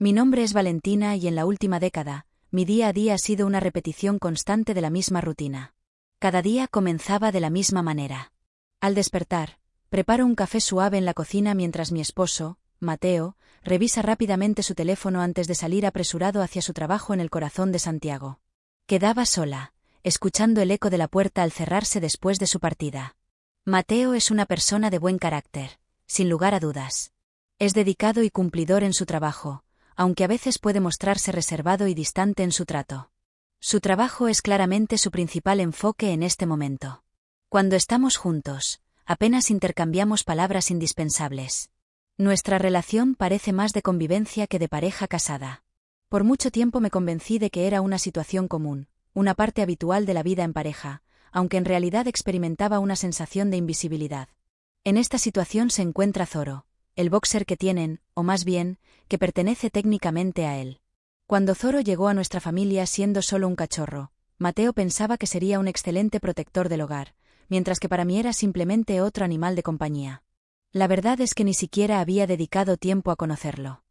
Mi nombre es Valentina y en la última década, mi día a día ha sido una repetición constante de la misma rutina. Cada día comenzaba de la misma manera. Al despertar, preparo un café suave en la cocina mientras mi esposo, Mateo, revisa rápidamente su teléfono antes de salir apresurado hacia su trabajo en el corazón de Santiago. Quedaba sola, escuchando el eco de la puerta al cerrarse después de su partida. Mateo es una persona de buen carácter, sin lugar a dudas. Es dedicado y cumplidor en su trabajo, aunque a veces puede mostrarse reservado y distante en su trato. Su trabajo es claramente su principal enfoque en este momento. Cuando estamos juntos, apenas intercambiamos palabras indispensables. Nuestra relación parece más de convivencia que de pareja casada. Por mucho tiempo me convencí de que era una situación común, una parte habitual de la vida en pareja, aunque en realidad experimentaba una sensación de invisibilidad. En esta situación se encuentra Zoro, el boxer que tienen, o más bien, que pertenece técnicamente a él. Cuando Zoro llegó a nuestra familia siendo solo un cachorro, Mateo pensaba que sería un excelente protector del hogar, mientras que para mí era simplemente otro animal de compañía. La verdad es que ni siquiera había dedicado tiempo a conocerlo.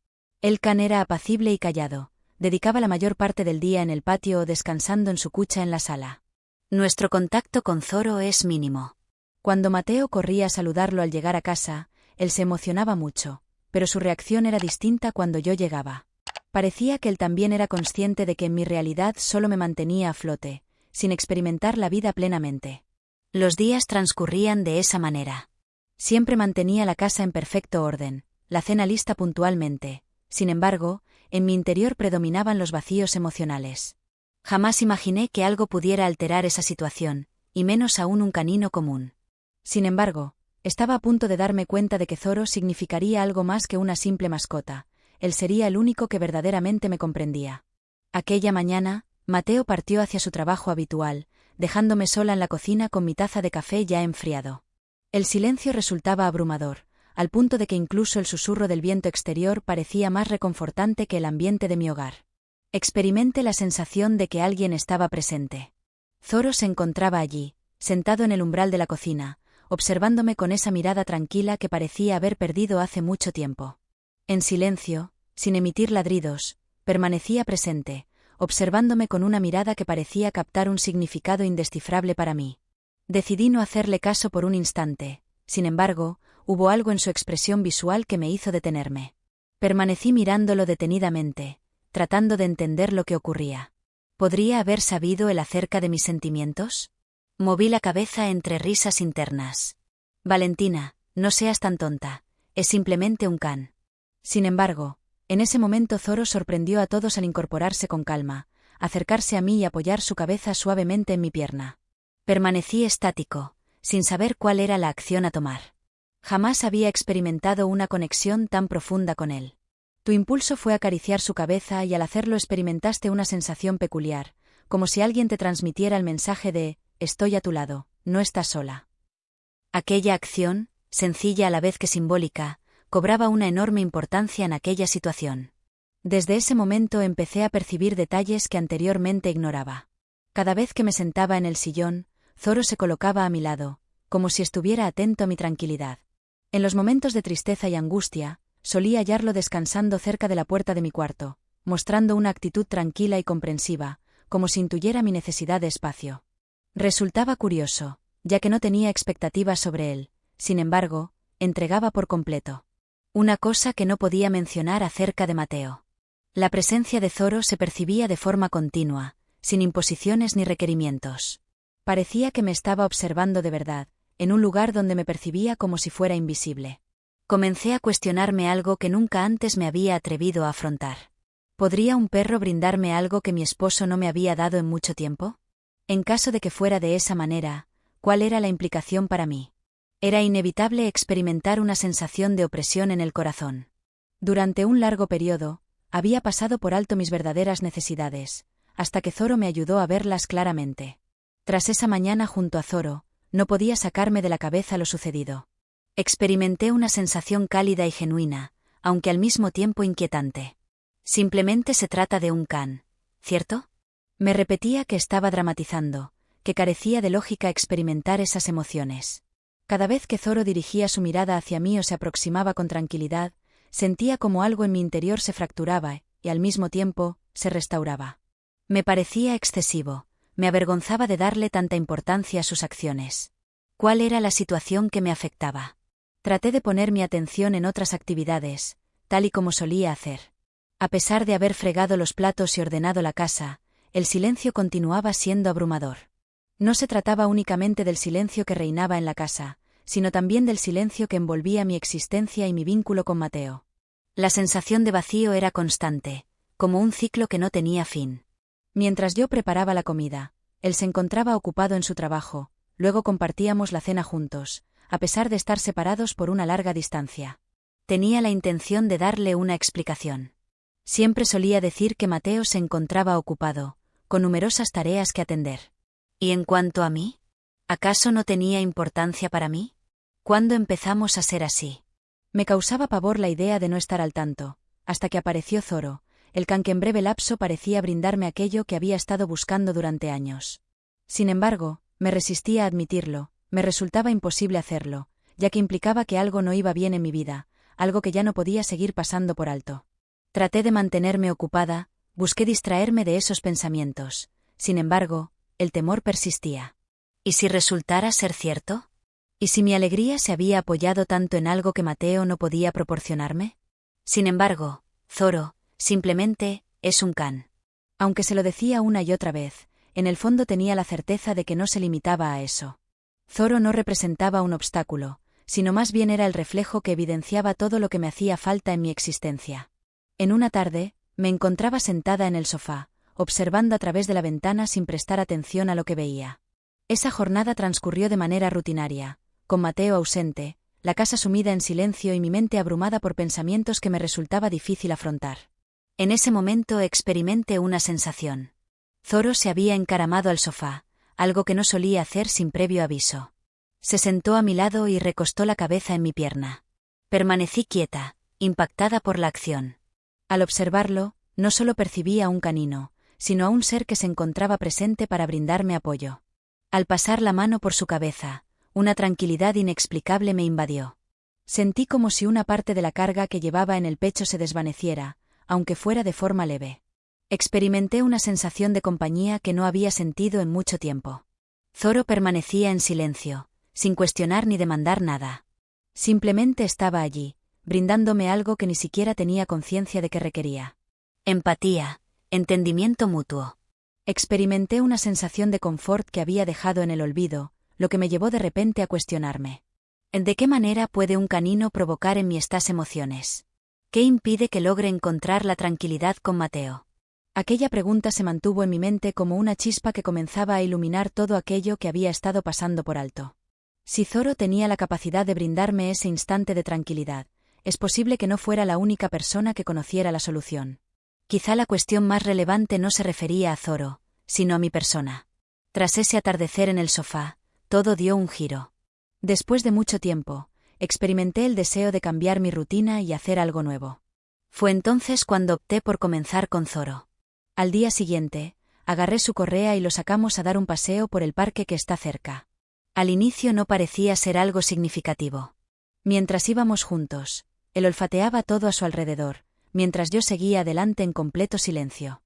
El can era apacible y callado, dedicaba la mayor parte del día en el patio o descansando en su cucha en la sala. Nuestro contacto con Zoro es mínimo. Cuando Mateo corría a saludarlo al llegar a casa, él se emocionaba mucho, pero su reacción era distinta cuando yo llegaba. Parecía que él también era consciente de que en mi realidad solo me mantenía a flote, sin experimentar la vida plenamente. Los días transcurrían de esa manera. Siempre mantenía la casa en perfecto orden, la cena lista puntualmente. Sin embargo, en mi interior predominaban los vacíos emocionales. Jamás imaginé que algo pudiera alterar esa situación, y menos aún un canino común. Sin embargo, estaba a punto de darme cuenta de que Zoro significaría algo más que una simple mascota. Él sería el único que verdaderamente me comprendía. Aquella mañana, Mateo partió hacia su trabajo habitual, dejándome sola en la cocina con mi taza de café ya enfriado. El silencio resultaba abrumador, al punto de que incluso el susurro del viento exterior parecía más reconfortante que el ambiente de mi hogar. Experimenté la sensación de que alguien estaba presente. Zoro se encontraba allí, sentado en el umbral de la cocina, observándome con esa mirada tranquila que parecía haber perdido hace mucho tiempo. En silencio, sin emitir ladridos, permanecía presente, observándome con una mirada que parecía captar un significado indescifrable para mí. Decidí no hacerle caso por un instante, sin embargo, hubo algo en su expresión visual que me hizo detenerme. Permanecí mirándolo detenidamente, tratando de entender lo que ocurría. ¿Podría haber sabido él acerca de mis sentimientos? Moví la cabeza entre risas internas. Valentina, no seas tan tonta, es simplemente un can. Sin embargo, en ese momento Zoro sorprendió a todos al incorporarse con calma, acercarse a mí y apoyar su cabeza suavemente en mi pierna. Permanecí estático, sin saber cuál era la acción a tomar. Jamás había experimentado una conexión tan profunda con él. Tu impulso fue acariciar su cabeza y al hacerlo experimentaste una sensación peculiar, como si alguien te transmitiera el mensaje de «estoy a tu lado, no estás sola». Aquella acción, sencilla a la vez que simbólica, cobraba una enorme importancia en aquella situación. Desde ese momento empecé a percibir detalles que anteriormente ignoraba. Cada vez que me sentaba en el sillón, Zoro se colocaba a mi lado, como si estuviera atento a mi tranquilidad. En los momentos de tristeza y angustia, solía hallarlo descansando cerca de la puerta de mi cuarto, mostrando una actitud tranquila y comprensiva, como si intuyera mi necesidad de espacio. Resultaba curioso, ya que no tenía expectativas sobre él, sin embargo, entregaba por completo. Una cosa que no podía mencionar acerca de Mateo. La presencia de Zoro se percibía de forma continua, sin imposiciones ni requerimientos. Parecía que me estaba observando de verdad, en un lugar donde me percibía como si fuera invisible. Comencé a cuestionarme algo que nunca antes me había atrevido a afrontar. ¿Podría un perro brindarme algo que mi esposo no me había dado en mucho tiempo? En caso de que fuera de esa manera, ¿cuál era la implicación para mí? Era inevitable experimentar una sensación de opresión en el corazón. Durante un largo periodo, había pasado por alto mis verdaderas necesidades, hasta que Zoro me ayudó a verlas claramente. Tras esa mañana junto a Zoro, no podía sacarme de la cabeza lo sucedido. Experimenté una sensación cálida y genuina, aunque al mismo tiempo inquietante. Simplemente se trata de un can, ¿cierto? Me repetía que estaba dramatizando, que carecía de lógica experimentar esas emociones. Cada vez que Zoro dirigía su mirada hacia mí o se aproximaba con tranquilidad, sentía como algo en mi interior se fracturaba y al mismo tiempo se restauraba. Me parecía excesivo, me avergonzaba de darle tanta importancia a sus acciones. ¿Cuál era la situación que me afectaba? Traté de poner mi atención en otras actividades, tal y como solía hacer. A pesar de haber fregado los platos y ordenado la casa, el silencio continuaba siendo abrumador. No se trataba únicamente del silencio que reinaba en la casa, sino también del silencio que envolvía mi existencia y mi vínculo con Mateo. La sensación de vacío era constante, como un ciclo que no tenía fin. Mientras yo preparaba la comida, él se encontraba ocupado en su trabajo, luego compartíamos la cena juntos, a pesar de estar separados por una larga distancia. Tenía la intención de darle una explicación. Siempre solía decir que Mateo se encontraba ocupado, con numerosas tareas que atender. ¿Y en cuanto a mí? ¿Acaso no tenía importancia para mí? ¿Cuándo empezamos a ser así? Me causaba pavor la idea de no estar al tanto, hasta que apareció Zoro, el can que en breve lapso parecía brindarme aquello que había estado buscando durante años. Sin embargo, me resistía a admitirlo, me resultaba imposible hacerlo, ya que implicaba que algo no iba bien en mi vida, algo que ya no podía seguir pasando por alto. Traté de mantenerme ocupada, busqué distraerme de esos pensamientos. Sin embargo, el temor persistía. ¿Y si resultara ser cierto? ¿Y si mi alegría se había apoyado tanto en algo que Mateo no podía proporcionarme? Sin embargo, Zoro, simplemente, es un can. Aunque se lo decía una y otra vez, en el fondo tenía la certeza de que no se limitaba a eso. Zoro no representaba un obstáculo, sino más bien era el reflejo que evidenciaba todo lo que me hacía falta en mi existencia. En una tarde, me encontraba sentada en el sofá, observando a través de la ventana sin prestar atención a lo que veía. Esa jornada transcurrió de manera rutinaria, con Mateo ausente, la casa sumida en silencio y mi mente abrumada por pensamientos que me resultaba difícil afrontar. En ese momento experimenté una sensación. Zoro se había encaramado al sofá, algo que no solía hacer sin previo aviso. Se sentó a mi lado y recostó la cabeza en mi pierna. Permanecí quieta, impactada por la acción. Al observarlo, no solo percibía a un canino, sino a un ser que se encontraba presente para brindarme apoyo. Al pasar la mano por su cabeza, una tranquilidad inexplicable me invadió. Sentí como si una parte de la carga que llevaba en el pecho se desvaneciera, aunque fuera de forma leve. Experimenté una sensación de compañía que no había sentido en mucho tiempo. Zoro permanecía en silencio, sin cuestionar ni demandar nada. Simplemente estaba allí, brindándome algo que ni siquiera tenía conciencia de que requería. Empatía, entendimiento mutuo. Experimenté una sensación de confort que había dejado en el olvido, lo que me llevó de repente a cuestionarme. ¿De qué manera puede un canino provocar en mí estas emociones? ¿Qué impide que logre encontrar la tranquilidad con Mateo? Aquella pregunta se mantuvo en mi mente como una chispa que comenzaba a iluminar todo aquello que había estado pasando por alto. Si Zoro tenía la capacidad de brindarme ese instante de tranquilidad, es posible que no fuera la única persona que conociera la solución. Quizá la cuestión más relevante no se refería a Zoro, sino a mi persona. Tras ese atardecer en el sofá, todo dio un giro. Después de mucho tiempo, experimenté el deseo de cambiar mi rutina y hacer algo nuevo. Fue entonces cuando opté por comenzar con Zoro. Al día siguiente, agarré su correa y lo sacamos a dar un paseo por el parque que está cerca. Al inicio no parecía ser algo significativo. Mientras íbamos juntos, él olfateaba todo a su alrededor, mientras yo seguía adelante en completo silencio.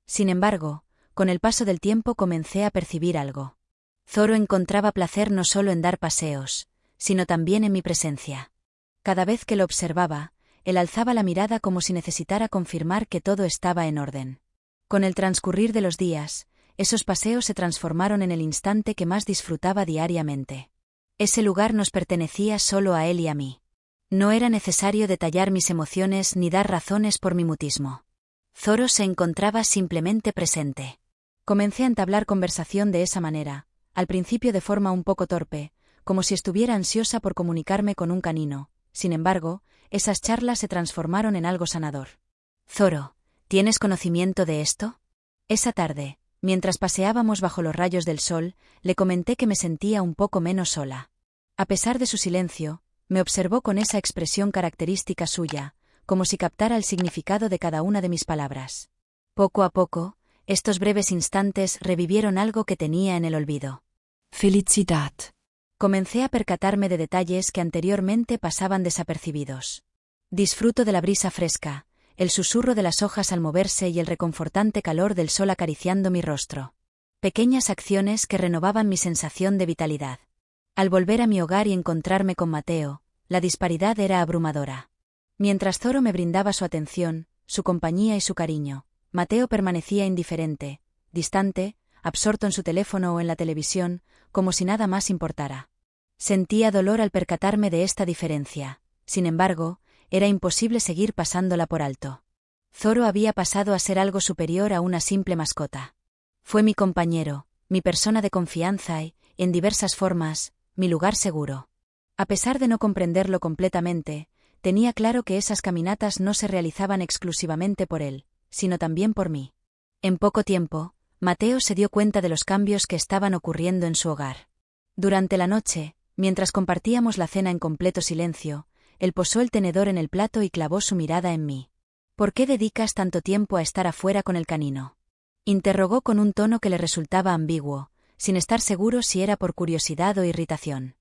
Sin embargo, con el paso del tiempo comencé a percibir algo. Zoro encontraba placer no solo en dar paseos, sino también en mi presencia. Cada vez que lo observaba, él alzaba la mirada como si necesitara confirmar que todo estaba en orden. Con el transcurrir de los días, esos paseos se transformaron en el instante que más disfrutaba diariamente. Ese lugar nos pertenecía solo a él y a mí. No era necesario detallar mis emociones ni dar razones por mi mutismo. Zoro se encontraba simplemente presente. Comencé a entablar conversación de esa manera, al principio de forma un poco torpe, como si estuviera ansiosa por comunicarme con un canino. Sin embargo, esas charlas se transformaron en algo sanador. Zoro, ¿tienes conocimiento de esto? Esa tarde, mientras paseábamos bajo los rayos del sol, le comenté que me sentía un poco menos sola. A pesar de su silencio, me observó con esa expresión característica suya, como si captara el significado de cada una de mis palabras. Poco a poco, estos breves instantes revivieron algo que tenía en el olvido. Felicidad. Comencé a percatarme de detalles que anteriormente pasaban desapercibidos. Disfruto de la brisa fresca, el susurro de las hojas al moverse y el reconfortante calor del sol acariciando mi rostro. Pequeñas acciones que renovaban mi sensación de vitalidad. Al volver a mi hogar y encontrarme con Mateo, la disparidad era abrumadora. Mientras Zoro me brindaba su atención, su compañía y su cariño, Mateo permanecía indiferente, distante, absorto en su teléfono o en la televisión, como si nada más importara. Sentía dolor al percatarme de esta diferencia. Sin embargo, era imposible seguir pasándola por alto. Zoro había pasado a ser algo superior a una simple mascota. Fue mi compañero, mi persona de confianza y, en diversas formas, mi lugar seguro. A pesar de no comprenderlo completamente, tenía claro que esas caminatas no se realizaban exclusivamente por él, sino también por mí. En poco tiempo, Mateo se dio cuenta de los cambios que estaban ocurriendo en su hogar. Durante la noche, mientras compartíamos la cena en completo silencio, él posó el tenedor en el plato y clavó su mirada en mí. ¿Por qué dedicas tanto tiempo a estar afuera con el canino?, interrogó con un tono que le resultaba ambiguo, sin estar seguro si era por curiosidad o irritación.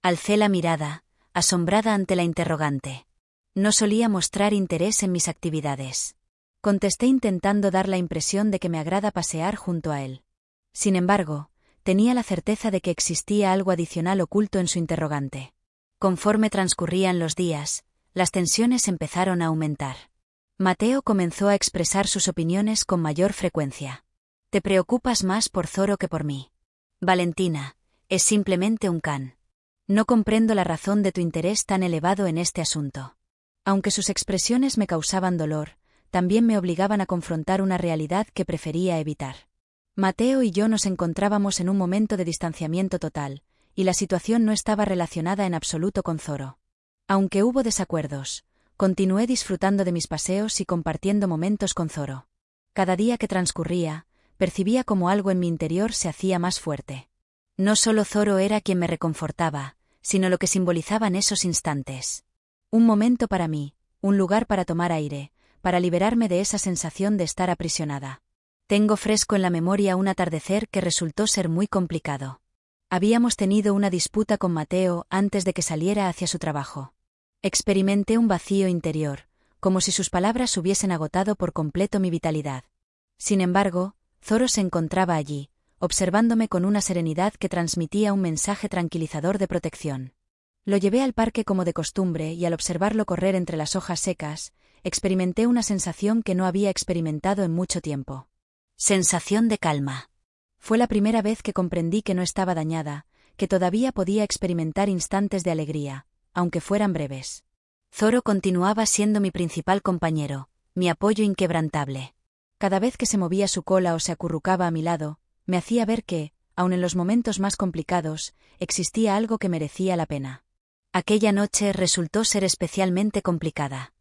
Alcé la mirada, asombrada ante la interrogante. No solía mostrar interés en mis actividades. Contesté intentando dar la impresión de que me agrada pasear junto a él. Sin embargo, tenía la certeza de que existía algo adicional oculto en su interrogante. Conforme transcurrían los días, las tensiones empezaron a aumentar. Mateo comenzó a expresar sus opiniones con mayor frecuencia. «Te preocupas más por Zoro que por mí. Valentina, es simplemente un can. No comprendo la razón de tu interés tan elevado en este asunto». Aunque sus expresiones me causaban dolor, también me obligaban a confrontar una realidad que prefería evitar. Mateo y yo nos encontrábamos en un momento de distanciamiento total, y la situación no estaba relacionada en absoluto con Zoro. Aunque hubo desacuerdos, continué disfrutando de mis paseos y compartiendo momentos con Zoro. Cada día que transcurría, percibía como algo en mi interior se hacía más fuerte. No solo Zoro era quien me reconfortaba, sino lo que simbolizaban esos instantes. Un momento para mí, un lugar para tomar aire, para liberarme de esa sensación de estar aprisionada. Tengo fresco en la memoria un atardecer que resultó ser muy complicado. Habíamos tenido una disputa con Mateo antes de que saliera hacia su trabajo. Experimenté un vacío interior, como si sus palabras hubiesen agotado por completo mi vitalidad. Sin embargo, Zoro se encontraba allí, observándome con una serenidad que transmitía un mensaje tranquilizador de protección. Lo llevé al parque como de costumbre y al observarlo correr entre las hojas secas, experimenté una sensación que no había experimentado en mucho tiempo. Sensación de calma. Fue la primera vez que comprendí que no estaba dañada, que todavía podía experimentar instantes de alegría, aunque fueran breves. Zoro continuaba siendo mi principal compañero, mi apoyo inquebrantable. Cada vez que se movía su cola o se acurrucaba a mi lado, me hacía ver que, aun en los momentos más complicados, existía algo que merecía la pena. Aquella noche resultó ser especialmente complicada.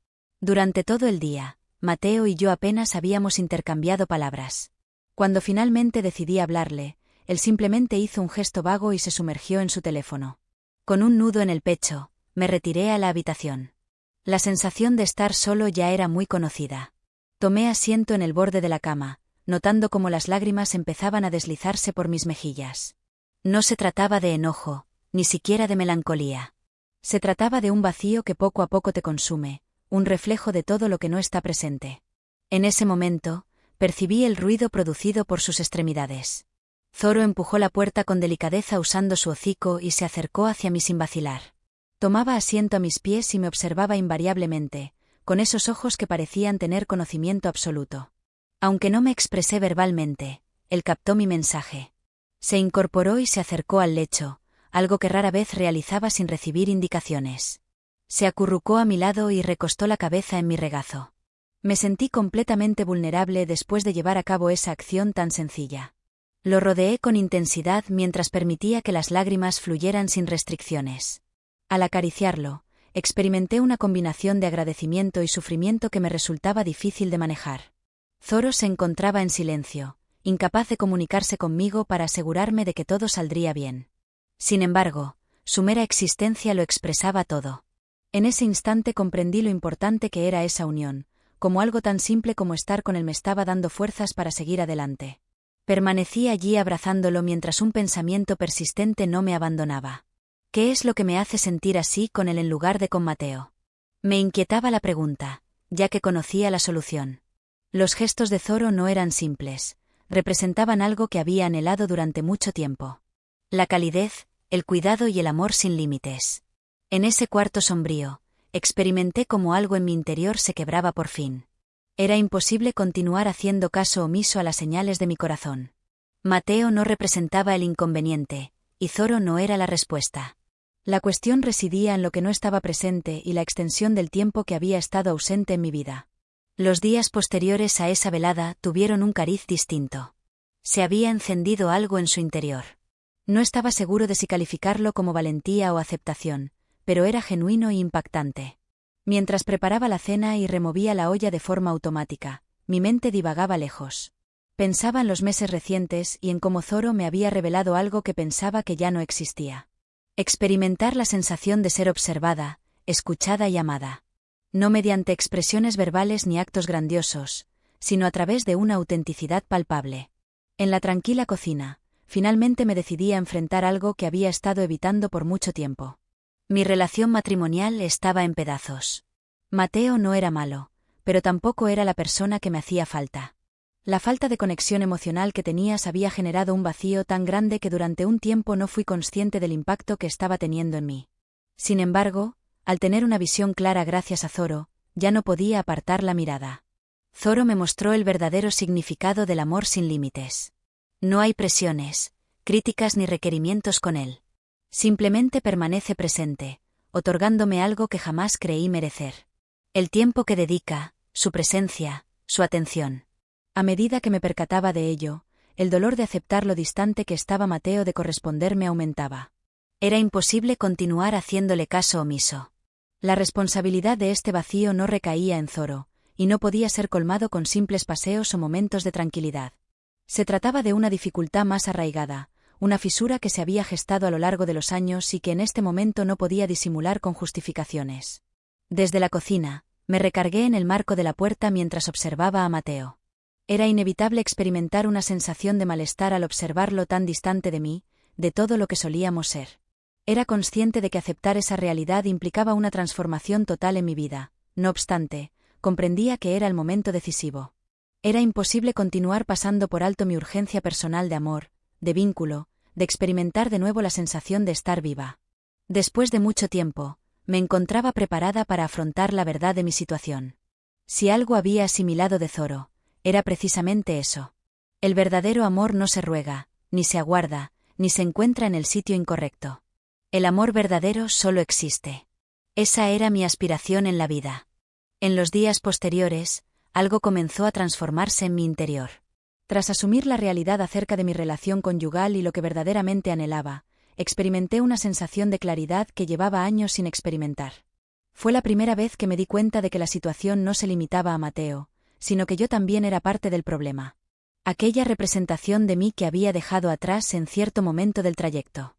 Durante todo el día, Mateo y yo apenas habíamos intercambiado palabras. Cuando finalmente decidí hablarle, él simplemente hizo un gesto vago y se sumergió en su teléfono. Con un nudo en el pecho, me retiré a la habitación. La sensación de estar solo ya era muy conocida. Tomé asiento en el borde de la cama, notando cómo las lágrimas empezaban a deslizarse por mis mejillas. No se trataba de enojo, ni siquiera de melancolía. Se trataba de un vacío que poco a poco te consume, un reflejo de todo lo que no está presente. En ese momento, percibí el ruido producido por sus extremidades. Zoro empujó la puerta con delicadeza usando su hocico y se acercó hacia mí sin vacilar. Tomaba asiento a mis pies y me observaba invariablemente, con esos ojos que parecían tener conocimiento absoluto. Aunque no me expresé verbalmente, él captó mi mensaje. Se incorporó y se acercó al lecho, algo que rara vez realizaba sin recibir indicaciones. Se acurrucó a mi lado y recostó la cabeza en mi regazo. Me sentí completamente vulnerable después de llevar a cabo esa acción tan sencilla. Lo rodeé con intensidad mientras permitía que las lágrimas fluyeran sin restricciones. Al acariciarlo, experimenté una combinación de agradecimiento y sufrimiento que me resultaba difícil de manejar. Zoro se encontraba en silencio, incapaz de comunicarse conmigo para asegurarme de que todo saldría bien. Sin embargo, su mera existencia lo expresaba todo. En ese instante comprendí lo importante que era esa unión, como algo tan simple como estar con él me estaba dando fuerzas para seguir adelante. Permanecí allí abrazándolo mientras un pensamiento persistente no me abandonaba. ¿Qué es lo que me hace sentir así con él en lugar de con Mateo? Me inquietaba la pregunta, ya que conocía la solución. Los gestos de Zoro no eran simples, representaban algo que había anhelado durante mucho tiempo. La calidez, el cuidado y el amor sin límites. En ese cuarto sombrío, experimenté como algo en mi interior se quebraba por fin. Era imposible continuar haciendo caso omiso a las señales de mi corazón. Mateo no representaba el inconveniente, y Zoro no era la respuesta. La cuestión residía en lo que no estaba presente y la extensión del tiempo que había estado ausente en mi vida. Los días posteriores a esa velada tuvieron un cariz distinto. Se había encendido algo en su interior. No estaba seguro de si calificarlo como valentía o aceptación, pero era genuino e impactante. Mientras preparaba la cena y removía la olla de forma automática, mi mente divagaba lejos. Pensaba en los meses recientes y en cómo Zoro me había revelado algo que pensaba que ya no existía. Experimentar la sensación de ser observada, escuchada y amada. No mediante expresiones verbales ni actos grandiosos, sino a través de una autenticidad palpable. En la tranquila cocina, finalmente me decidí a enfrentar algo que había estado evitando por mucho tiempo. Mi relación matrimonial estaba en pedazos. Mateo no era malo, pero tampoco era la persona que me hacía falta. La falta de conexión emocional que tenías había generado un vacío tan grande que durante un tiempo no fui consciente del impacto que estaba teniendo en mí. Sin embargo, al tener una visión clara gracias a Zoro, ya no podía apartar la mirada. Zoro me mostró el verdadero significado del amor sin límites. No hay presiones, críticas ni requerimientos con él. Simplemente permanece presente, otorgándome algo que jamás creí merecer. El tiempo que dedica, su presencia, su atención. A medida que me percataba de ello, el dolor de aceptar lo distante que estaba Mateo de corresponderme aumentaba. Era imposible continuar haciéndole caso omiso. La responsabilidad de este vacío no recaía en Zoro, y no podía ser colmado con simples paseos o momentos de tranquilidad. Se trataba de una dificultad más arraigada, una fisura que se había gestado a lo largo de los años y que en este momento no podía disimular con justificaciones. Desde la cocina, me recargué en el marco de la puerta mientras observaba a Mateo. Era inevitable experimentar una sensación de malestar al observarlo tan distante de mí, de todo lo que solíamos ser. Era consciente de que aceptar esa realidad implicaba una transformación total en mi vida. No obstante, comprendía que era el momento decisivo. Era imposible continuar pasando por alto mi urgencia personal de amor, de vínculo, de experimentar de nuevo la sensación de estar viva. Después de mucho tiempo, me encontraba preparada para afrontar la verdad de mi situación. Si algo había asimilado de Zoro, era precisamente eso. El verdadero amor no se ruega, ni se aguarda, ni se encuentra en el sitio incorrecto. El amor verdadero solo existe. Esa era mi aspiración en la vida. En los días posteriores, algo comenzó a transformarse en mi interior. Tras asumir la realidad acerca de mi relación conyugal y lo que verdaderamente anhelaba, experimenté una sensación de claridad que llevaba años sin experimentar. Fue la primera vez que me di cuenta de que la situación no se limitaba a Mateo, sino que yo también era parte del problema. Aquella representación de mí que había dejado atrás en cierto momento del trayecto.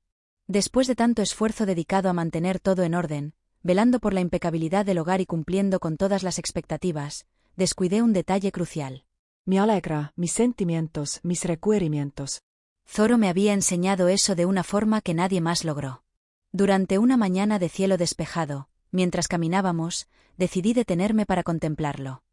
Después de tanto esfuerzo dedicado a mantener todo en orden, velando por la impecabilidad del hogar y cumpliendo con todas las expectativas, descuidé un detalle crucial. Me alegra, mis sentimientos, mis requerimientos. Zoro me había enseñado eso de una forma que nadie más logró. Durante una mañana de cielo despejado, mientras caminábamos, decidí detenerme para contemplarlo.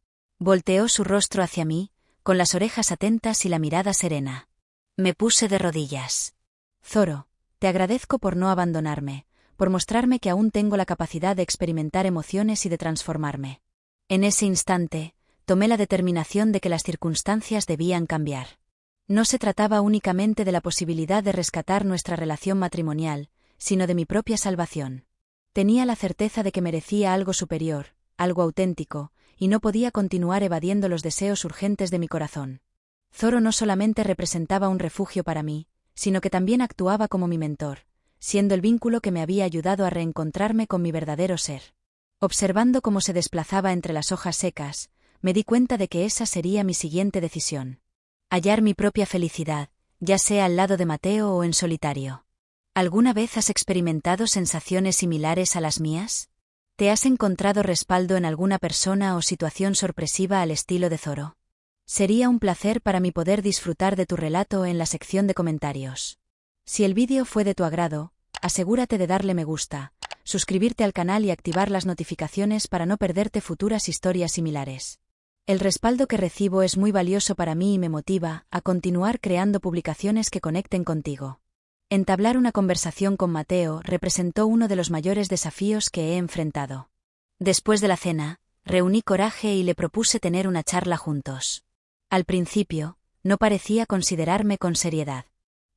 Volteó su rostro hacia mí, con las orejas atentas y la mirada serena. Me puse de rodillas. Zoro, te agradezco por no abandonarme, por mostrarme que aún tengo la capacidad de experimentar emociones y de transformarme. En ese instante, tomé la determinación de que las circunstancias debían cambiar. No se trataba únicamente de la posibilidad de rescatar nuestra relación matrimonial, sino de mi propia salvación. Tenía la certeza de que merecía algo superior, algo auténtico, y no podía continuar evadiendo los deseos urgentes de mi corazón. Zoro no solamente representaba un refugio para mí, sino que también actuaba como mi mentor, siendo el vínculo que me había ayudado a reencontrarme con mi verdadero ser. Observando cómo se desplazaba entre las hojas secas, me di cuenta de que esa sería mi siguiente decisión. Hallar mi propia felicidad, ya sea al lado de Mateo o en solitario. ¿Alguna vez has experimentado sensaciones similares a las mías? ¿Te has encontrado respaldo en alguna persona o situación sorpresiva al estilo de Zoro? Sería un placer para mí poder disfrutar de tu relato en la sección de comentarios. Si el vídeo fue de tu agrado, asegúrate de darle me gusta, suscribirte al canal y activar las notificaciones para no perderte futuras historias similares. El respaldo que recibo es muy valioso para mí y me motiva a continuar creando publicaciones que conecten contigo. Entablar una conversación con Mateo representó uno de los mayores desafíos que he enfrentado. Después de la cena, reuní coraje y le propuse tener una charla juntos. Al principio, no parecía considerarme con seriedad.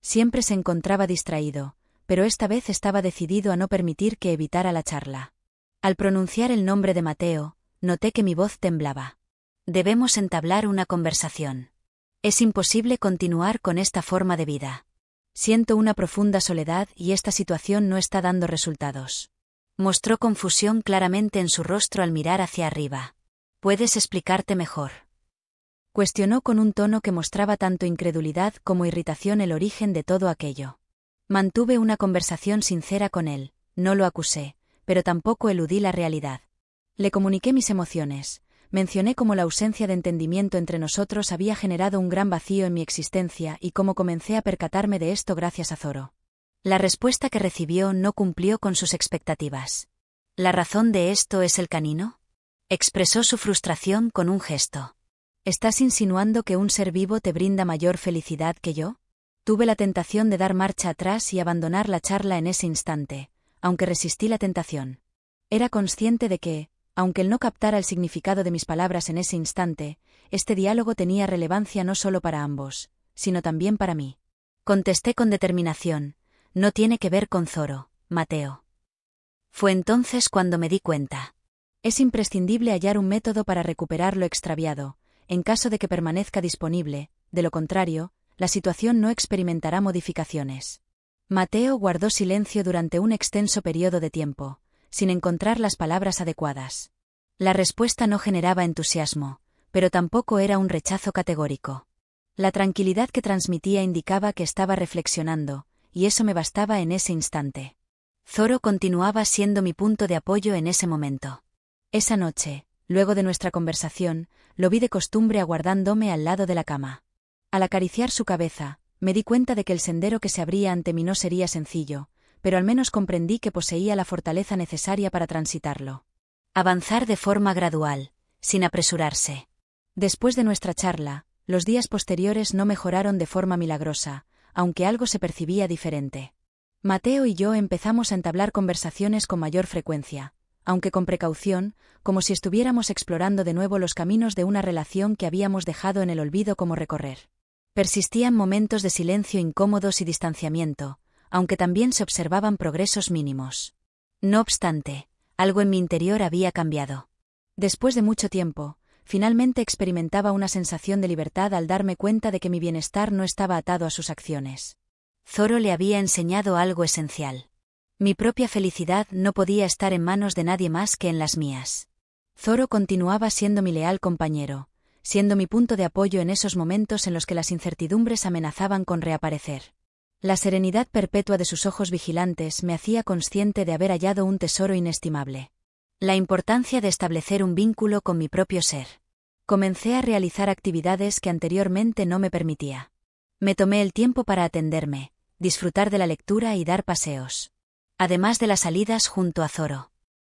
Siempre se encontraba distraído, pero esta vez estaba decidido a no permitir que evitara la charla. Al pronunciar el nombre de Mateo, noté que mi voz temblaba. Debemos entablar una conversación. Es imposible continuar con esta forma de vida. Siento una profunda soledad y esta situación no está dando resultados. Mostró confusión claramente en su rostro al mirar hacia arriba. ¿Puedes explicarte mejor? Cuestionó con un tono que mostraba tanto incredulidad como irritación el origen de todo aquello. Mantuve una conversación sincera con él, no lo acusé, pero tampoco eludí la realidad. Le comuniqué mis emociones, mencioné cómo la ausencia de entendimiento entre nosotros había generado un gran vacío en mi existencia y cómo comencé a percatarme de esto gracias a Zoro. La respuesta que recibió no cumplió con sus expectativas. ¿La razón de esto es el canino? Expresó su frustración con un gesto. ¿Estás insinuando que un ser vivo te brinda mayor felicidad que yo? Tuve la tentación de dar marcha atrás y abandonar la charla en ese instante, aunque resistí la tentación. Era consciente de que, aunque él no captara el significado de mis palabras en ese instante, este diálogo tenía relevancia no solo para ambos, sino también para mí. Contesté con determinación: no tiene que ver con Zoro, Mateo. Fue entonces cuando me di cuenta. Es imprescindible hallar un método para recuperar lo extraviado, en caso de que permanezca disponible, de lo contrario, la situación no experimentará modificaciones. Mateo guardó silencio durante un extenso periodo de tiempo, sin encontrar las palabras adecuadas. La respuesta no generaba entusiasmo, pero tampoco era un rechazo categórico. La tranquilidad que transmitía indicaba que estaba reflexionando, y eso me bastaba en ese instante. Zoro continuaba siendo mi punto de apoyo en ese momento. Esa noche, luego de nuestra conversación, lo vi de costumbre aguardándome al lado de la cama. Al acariciar su cabeza, me di cuenta de que el sendero que se abría ante mí no sería sencillo, pero al menos comprendí que poseía la fortaleza necesaria para transitarlo. Avanzar de forma gradual, sin apresurarse. Después de nuestra charla, los días posteriores no mejoraron de forma milagrosa, aunque algo se percibía diferente. Mateo y yo empezamos a entablar conversaciones con mayor frecuencia, aunque con precaución, como si estuviéramos explorando de nuevo los caminos de una relación que habíamos dejado en el olvido como recorrer. Persistían momentos de silencio incómodos y distanciamiento, aunque también se observaban progresos mínimos. No obstante, algo en mi interior había cambiado. Después de mucho tiempo, finalmente experimentaba una sensación de libertad al darme cuenta de que mi bienestar no estaba atado a sus acciones. Zoro le había enseñado algo esencial. Mi propia felicidad no podía estar en manos de nadie más que en las mías. Zoro continuaba siendo mi leal compañero, siendo mi punto de apoyo en esos momentos en los que las incertidumbres amenazaban con reaparecer. La serenidad perpetua de sus ojos vigilantes me hacía consciente de haber hallado un tesoro inestimable. La importancia de establecer un vínculo con mi propio ser. Comencé a realizar actividades que anteriormente no me permitía. Me tomé el tiempo para atenderme, disfrutar de la lectura y dar paseos. Además de las salidas junto a Zoro.